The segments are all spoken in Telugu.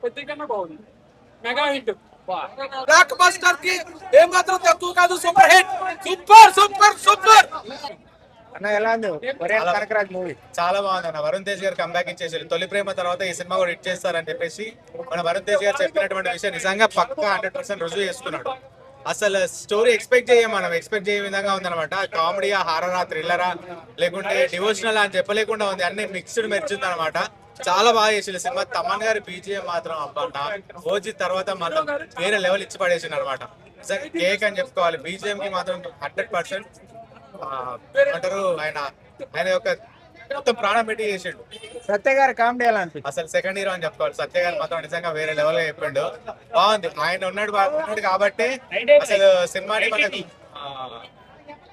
కొద్దిగా బాగుంది, మెగా హిట్. బ్లాక్ బస్టర్ కి ఏమాత్రం తక్కువ కాదు. Super hit, super super super అన్న. ఎలా ఉంది కనకరాజ్ మూవీ? చాలా బాగుంది అన్న. వరుణ్ తేజ్ గారు కంబ్యాక్ ఇచ్చేసారు. తొలి ప్రేమ తర్వాత ఈ సినిమా కూడా హిట్ చేస్తారని చెప్పేసి మన వరుణ్ తేజ్ గారు చెప్పినటువంటి విషయం నిజంగా పక్కా 100% రుజువు చేసుకున్నాడు. అసలు స్టోరీ ఎక్స్పెక్ట్ చేయ విధంగా ఉందన్నమాట. కామెడీ, హారరా, థ్రిల్లరా, లేకుంటే డివోషనల్ అని చెప్పలేకుండా ఉంది. అన్ని మిక్స్డ్ మెర్చింది అనమాట. చాలా బాగా చేసింది సినిమా. తమన్ గారి బీజిఎం మాత్రం అబ్బా, ఓజీ తర్వాత మాత్రం వేరే లెవెల్ ఇచ్చి పడేసింది అనమాట. నిజంగా కేక్ అని చెప్పుకోవాలి. బీజిఎం కి మాత్రం 100% అంటారు. ఆయన యొక్క మొత్తం ప్రాణం పెట్టి చేసిండు. సత్య గారి కామెడీ ఎలా అనిపించింది? అసలు సెకండ్ హీరో అని చెప్పుకోవాలి. సత్య గారు మాత్రం నిజంగా వేరే లెవెల్ చెప్పిండు. బాగుంది. ఆయన ఉన్నాడు కాబట్టి అసలు సినిమాని మనకు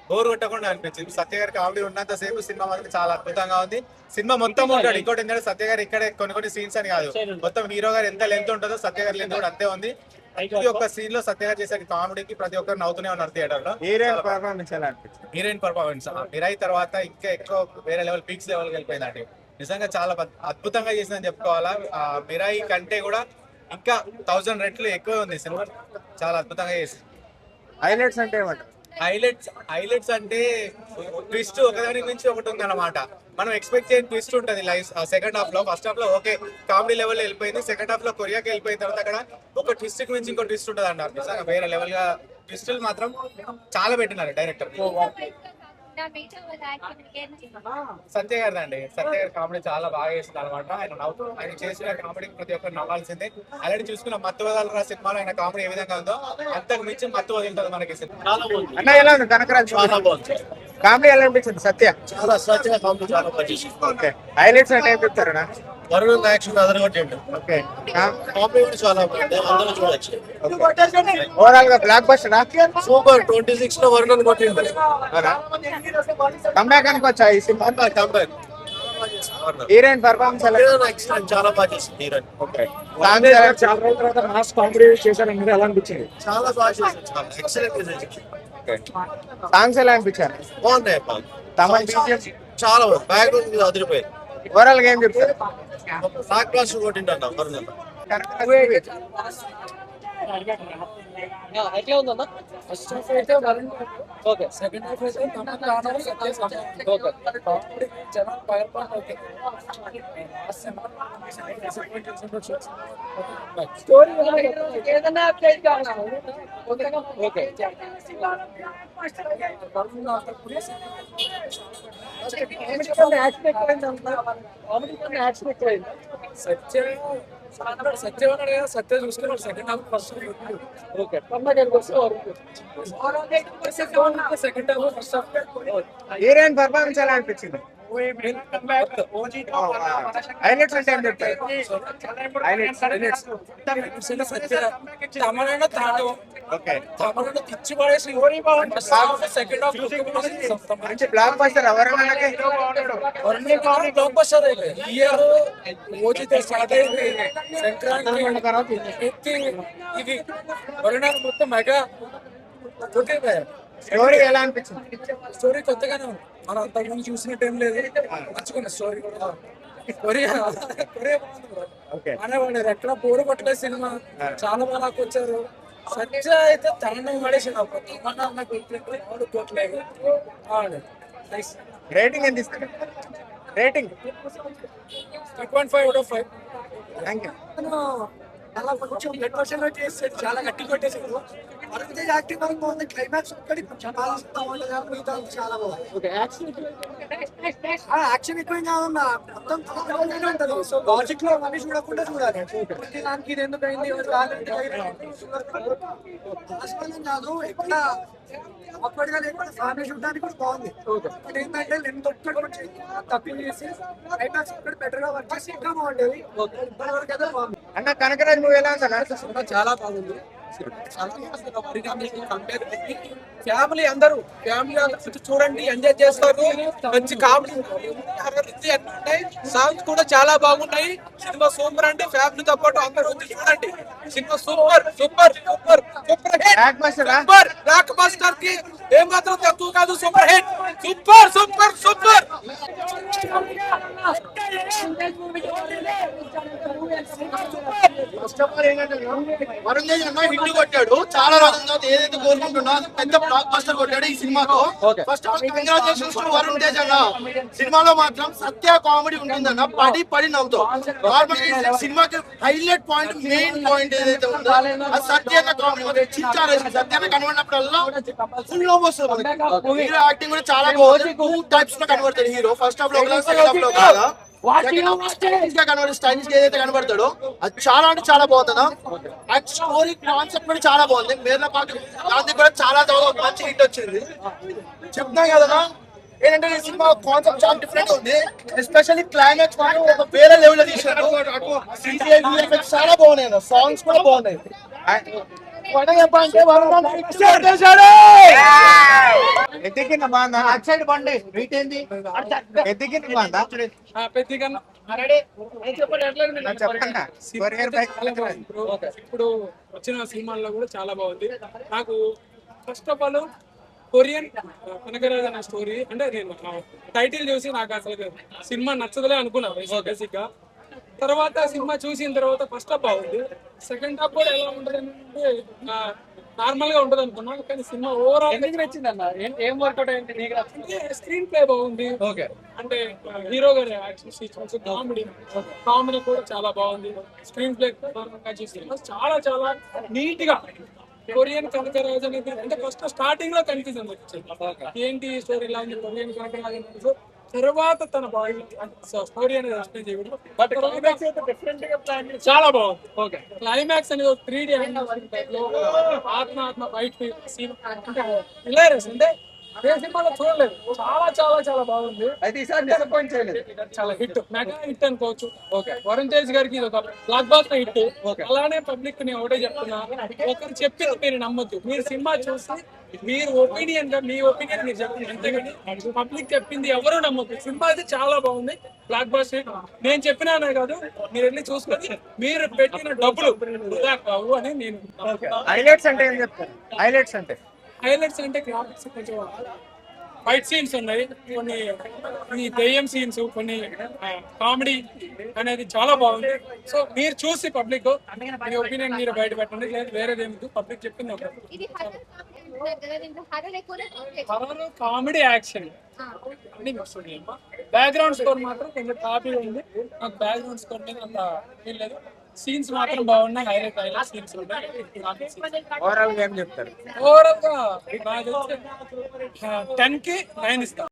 బోర్ కొట్టకుండా అనిపించింది. సత్య గారి కామెడీ ఉన్నంత సేపు సినిమా మాత్రం చాలా అద్భుతంగా ఉంది. సినిమా మొత్తం ఉంటాడు. ఇంకోటి ఏంటంటే సత్య గారు ఇక్కడే కొన్ని సీన్స్ అని కాదు, మొత్తం హీరో గారు ఎంత లెంత్ ఉంటుందో సత్య గారి లెంత్ కూడా అంతే ఉంది. ప్రతి ఒక్క సీన్ లో సత్య గారు చేసే కామెడీకి ప్రతి ఒక్కరు నవ్వుతూనే ఉన్నారు థియేటర్ లో. హీరోయిన్ పర్ఫార్మెన్స్ మిరాయి తర్వాత ఇంకా ఎక్కువ వేరే లెవెల్, పీక్స్ లెవెల్ వెళ్ళిపోయిందండి. నిజంగా చాలా అద్భుతంగా చేసిందని చెప్పుకోవాలా. మిరాయి కంటే కూడా ఇంకా 1000 రెట్లు ఎక్కువ ఉంది సినిమా. చాలా అద్భుతంగా చేసింది. హైలైట్స్ అంటే ఏమంటారు? హైలైట్స్ అంటే ట్విస్ట్ ఒకదానికి మించి ఒకటి ఉంది అనమాట. మనం ఎక్స్పెక్ట్ చేయని ట్విస్ట్ ఉంటుంది సెకండ్ హాఫ్ లో. ఫస్ట్ హాఫ్ లో ఓకే కామెడీ లెవెల్ వెళ్ళిపోయింది. సెకండ్ హాఫ్ లో కొరియాకి వెళ్ళిపోయిన తర్వాత అక్కడ ఒక ట్విస్ట్ కి మించి ఇంకో ట్విస్ట్ ఉంటుంది అన్నారు. నిజంగా వేరే లెవెల్ గా ట్విస్టులు మాత్రం చాలా పెట్టినారు డైరెక్టర్. సత్య గారు అండి, సత్య గారి కామెడీ చాలా బాగా చేస్తుంది అనమాట. ఆయన చేసిన కామెడీ ప్రతి ఒక్కరు నవ్వాల్సిందే. అలాంటి చూసుకున్న మత్తు వదలరా సినిమాలో ఆయన కామెడీ ఏ విధంగా ఉందో అంతకు మించి మత్తు వదులుతుంది మనకి సినిమా. అన్న ఎలా ఉంది కనకరాజ్? కామెడీ ఎలా అనిపించింది? సత్య సత్య కామెడీ చాలా బాగా. ఓకే, హైలైట్స్ అంటే ఏం చెప్తారా? వరుణ్ యాక్షన్ అదరగొట్టండి. ఓకే, కామెడీ కూడా చాలా బాగుంది, అందరూ చూడొచ్చు. ఓవరాల్ గా బ్లాక్ బస్టర్ సూపర్. 26 లో వరుణ్ కొట్టింది. కంబ్యాక్ అనుకోవచ్చా ఈ సినిమా? కంబ్యాక్. హీరోయిన్ పర్ఫార్మెన్స్ చాలా బాగా చేసింది హీరోయిన్. ఓకే, చాలా రోజుల తర్వాత మాస్ కామెడీ చేశారు, ఎలా అనిపించింది? చాలా బాగా చేసింది, చాలా ఎక్సలెంట్. సాంగ్స్ ఎలా అనిపించారు? బాగున్నాయి. తమన్ చాలా బ్యాక్గ్రౌండ్ అదిరిపోయింది. ఓవరాల్ గా ఏం చెప్తారు? బ్లాక్ బస్టర్ కొట్టిండు వరుణ్. ఎట్లా ఉందన్న? ఫస్ట్ హాఫ్ అయితే వరుణ్, ఓకే. సెకండ్ హాఫ్ అయితే తమన్ రావడం సత్య సత్యం, ఓకే. కామెడీ జనం భయపడ, ఓకే. స్టోరీ ఏదైనా అప్డేట్ కావాలి, ఓకే. సత్య చూసుకున్నాడు second half, first okay. Second half first half. Heroine performance ఎలా అనిపించింది? హైలైట్స్ అంటే ఏం చెప్తారు? తమనైనా తాండవం, ఓకే. తమనైనా తెచ్చి పడేసి సెకండ్ హాఫ్ మంచి బ్లాక్ బస్టర్. ఎవరైనా బ్లాక్ బస్టర్ ఇయర్ ఓజీతో స్టార్ట్ అయింది. సంక్రాంతి తర్వాత ఇది వరుణాలు మొత్తం మెగా కొట్టింది. స్టోరీ ఎలా అనిపించింది? స్టోరీ కొత్తగానే ఉంది, మనం అంతకుముందు చూసినట్టు ఏం లేదు. మంచిగా స్టోరీ కొరియా అనేవాడు ఎక్కడ పోరు కొట్టలేదు సినిమా. చాలా బాగా వచ్చారు. సత్య అయితే తనను పడేసిన కొట్టలేదు. రేటింగ్ ఎంత ఇస్తారు? Rating 3.5 out of 5. Thank you. అలా కొంచెం గట్టి వర్షంలో చేసాడు, చాలా గట్టి కొట్టేసాడు. యాక్టింగ్ బాగుంది. క్లైమాక్స్ ఒక్కటి చాలా బాగుంది. యాక్షన్ ఎక్కువ కాదన్నా, మొత్తం ఉంటుంది. సో లాజిక్ లో అన్ని చూడకుండా చూడాలి. దానికి ఇది ఎందుకు అయింది కాదు, ఎక్కడ అప్పటిగా లేకుండా ఫ్యామిలీ చూడడానికి కూడా బాగుంది. బట్ ఏంటంటే లెంత్ ఒక్కటి కొంచెం తక్కువ చేసి క్లైమాక్స్ ఒక్కటి బెటర్ గా వర్క్ చేసి ఇంకా బాగుండేది. అన్న కనకరాజ్ మూవీ ఎలా ఉంది? చాలా బాగుంది. ఫ్యామిలీ అందరూ వచ్చి చూడండి, ఎంజాయ్ చేస్తారు. మంచి కామెడీ ఉన్నాయి, సాంగ్స్ కూడా చాలా బాగున్నాయి. సినిమా సూపర్ అండి. ఫ్యామిలీతో పాటు అందరూ వచ్చి చూడండి. Cinema super super super super hit. Super block buster కి ఏమాత్రం తక్కువ కాదు. Super hit. Super super super. Varun Tej అన్న హిట్ కొట్టాడు. చాలా రోజుల తర్వాత ఏదైతే కోరుకుంటున్నా పెద్ద బ్లాక్ బస్టర్ కొట్టాడు ఈ సినిమాతో. First of all congratulations to Varun Tej అన్న. సినిమాలో మాత్రం సత్య కామెడీ ఉంటుందన్న, పడి పడి నవ్వుతాం. నార్మల్ సినిమాకి హైలైట్ పాయింట్, మెయిన్ పాయింట్ ఏదైతే ఉందో అది సత్య కామెడీ. చిచ్చారేసి సత్య కనబడినప్పుడల్లా ఫుల్ నవ్వు వస్తుంది మనకి. హీరో యాక్టింగ్ కూడా చాలా బాగుంది. 2 టైప్స్ లో కనబడతాడు హీరో. ఫస్ట్ హాఫ్ లో ఒకలా, సెకండ్ హాఫ్ లో ఒకలా. స్టైలిష్ ఏదైతే కనబడతాడో అది చాలా అంటే చాలా బాగుందా. స్టోరీ కాన్సెప్ట్ కూడా చాలా బాగుంది. మేర్ల పాటు దానికి కూడా చాలా మంచి హిట్ వచ్చింది. చెప్తాం కదా ఏంటంటే ఈ సినిమా కాన్సెప్ట్ చాలా డిఫరెంట్ ఉంది. ఎస్పెషల్లీ క్లైమాక్స్ మాత్రం ఒక వేరే లెవెల్ లో తీసారు. CGI VFX చాలా బాగున్నాయి. సాంగ్స్ కూడా బాగున్నాయి. ఎదిగిన బాగుందా? అటు సైడ్ బండి రీట్ ఏంది? ఎదిగిన బాగుందా? ఇప్పుడు వచ్చిన సినిమాల్లో కూడా చాలా బాగుంది. నాకు first of all Korean Kanakaraj అనే స్టోరీ అంటే నేను టైటిల్ చూసి నాకు అసలు సినిమా నచ్చదులే అనుకున్నాను బేసిక్ గా. తర్వాత సినిమా చూసిన తర్వాత ఫస్ట్ హాఫ్ బాగుంది. సెకండ్ హాఫ్ కూడా ఎలా ఉంటది అంటే నార్మల్ గా ఉంటది అనుకున్నాను. కానీ సినిమా ఓవరాల్ నచ్చింది అన్న. ఏం వర్కౌట్ అయింది? స్క్రీన్ ప్లే బాగుంది. అంటే హీరో గారి యాక్షన్ సీక్వెన్స్, కామెడీ కూడా చాలా బాగుంది. స్క్రీన్ ప్లే చాలా చాలా నీట్ గా కొరియన్ కనకరాజ్ అనేది అంటే ఫస్ట్ స్టార్టింగ్ లో కన్ఫ్యూజన్ వచ్చింది. ఏంటి స్టోరీ ఇలా ఉంది కొరియన్ కనకరాజ్ అనేది. తర్వాత తన బాడీ స్టోరీ అనేది ఎక్స్ప్లెయిన్ చేయడం. బట్ క్లైమాక్స్ అయితే డిఫరెంట్ గా ప్లాన్ చాలా బాగుంది. క్లైమాక్స్ అనేది 3D ఆత్మ ఫైట్ సీన్ అంటే హిలేరియస్. అంటే ఏ సినిమాలో చూడలేదు. చాలా చాలా చాలా బాగుంది. అయితే ఈసారి డిసప్పాయింట్ చేయలేదు. చాలా హిట్, మెగా హిట్ అనుకోవచ్చు. వరుణ్ తేజ్ గారికి ఇది ఒక బ్లాక్ బాస్టర్ హిట్. అలానే పబ్లిక్ ని ఒకటే చెప్తున్నా, ఒకరు చెప్పింది మీరు నమ్మొద్దు. మీరు సినిమా చూసి మీరు ఒపీనియన్ గా మీ ఒపీనియన్ మీరు చెప్పండి, అంతేగాని పబ్లిక్ చెప్పింది ఎవరు నమ్మొద్దు. సినిమా అయితే చాలా బాగుంది, బ్లాక్ బాస్టర్ హిట్. నేను చెప్పినానే కాదు, మీరు వెళ్ళి చూసుకొని మీరు పెట్టిన డబ్బులు వృధా కావు అని నేను. హైలైట్స్ అంటే ఏం చెప్తారు? హైలైట్స్ అంటే గ్రాఫిక్స్ కొంచెం ఫైట్ సీన్స్ ఉన్నాయి, కొన్ని ఈ దెయ్యం సీన్స్, కొన్ని కామెడీ అనేది చాలా బాగుంది. సో మీరు చూసి పబ్లిక్ మీ ఒపీనియన్ మీరు బయట పెట్టండి. లేదు వేరేదేమి పబ్లిక్ చెప్పింది horror comedy action background score మాత్రం కొంచెం కాపీ ఉంది. నాకు బ్యాక్గ్రౌండ్ స్కోర్ మీద అంత ఫీల్ లేదు. సీన్స్ మాత్రం బాగున్నాయి. హైలైట్ సీన్స్ ఉన్నాయి. ఓవరాల్ గా ఏం చెప్తారు? ఓవరాల్ గా 10కి 9 ఇస్తాను.